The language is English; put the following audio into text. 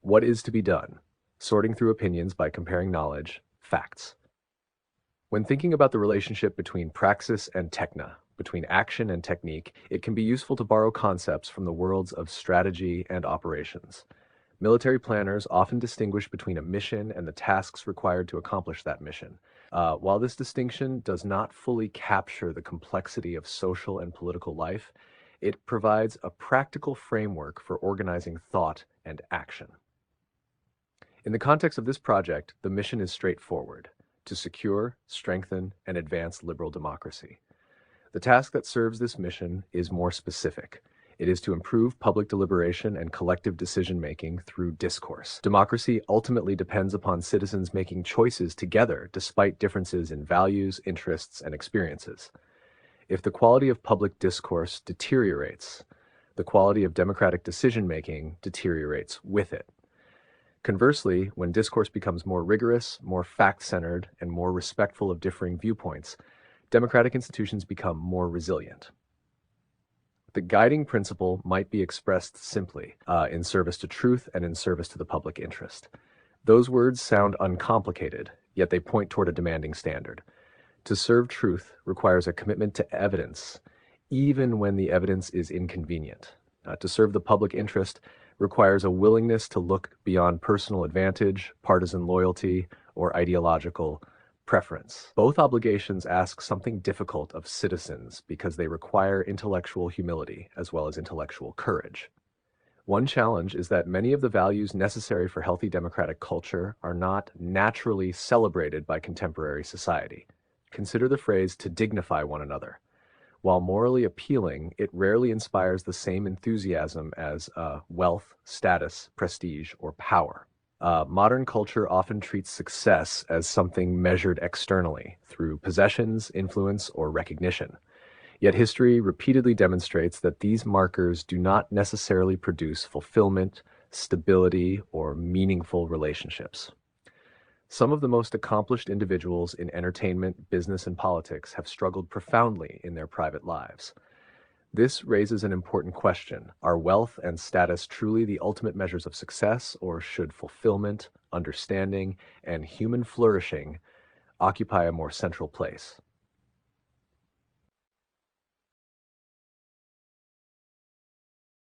What is to be done? Sorting through opinions by comparing knowledge, facts. When thinking about the relationship between praxis and techna, between action and technique, it can be useful to borrow concepts from the worlds of strategy and operations. Military planners often distinguish between a mission and the tasks required to accomplish that mission. While this distinction does not fully capture the complexity of social and political life, it provides a practical framework for organizing thought and action. In the context of this project, the mission is straightforward: to secure, strengthen, and advance liberal democracy. The task that serves this mission is more specific. It is to improve public deliberation and collective decision-making through discourse. Democracy ultimately depends upon citizens making choices together despite differences in values, interests, and experiences. If the quality of public discourse deteriorates, the quality of democratic decision-making deteriorates with it. Conversely, when discourse becomes more rigorous, more fact-centered, and more respectful of differing viewpoints, democratic institutions become more resilient. The guiding principle might be expressed simply, in service to truth and in service to the public interest. Those words sound uncomplicated, yet they point toward a demanding standard. To serve truth requires a commitment to evidence, even when the evidence is inconvenient. To serve the public interest requires a willingness to look beyond personal advantage, partisan loyalty, or ideological preference. Both obligations ask something difficult of citizens because they require intellectual humility as well as intellectual courage. One challenge is that many of the values necessary for healthy democratic culture are not naturally celebrated by contemporary society. Consider the phrase "to dignify one another." While morally appealing, it rarely inspires the same enthusiasm as wealth, status, prestige, or power. Modern culture often treats success as something measured externally through possessions, influence, or recognition. Yet history repeatedly demonstrates that these markers do not necessarily produce fulfillment, stability, or meaningful relationships. Some of the most accomplished individuals in entertainment, business, and politics have struggled profoundly in their private lives. This raises an important question. Are wealth and status truly the ultimate measures of success, or should fulfillment, understanding, and human flourishing occupy a more central place?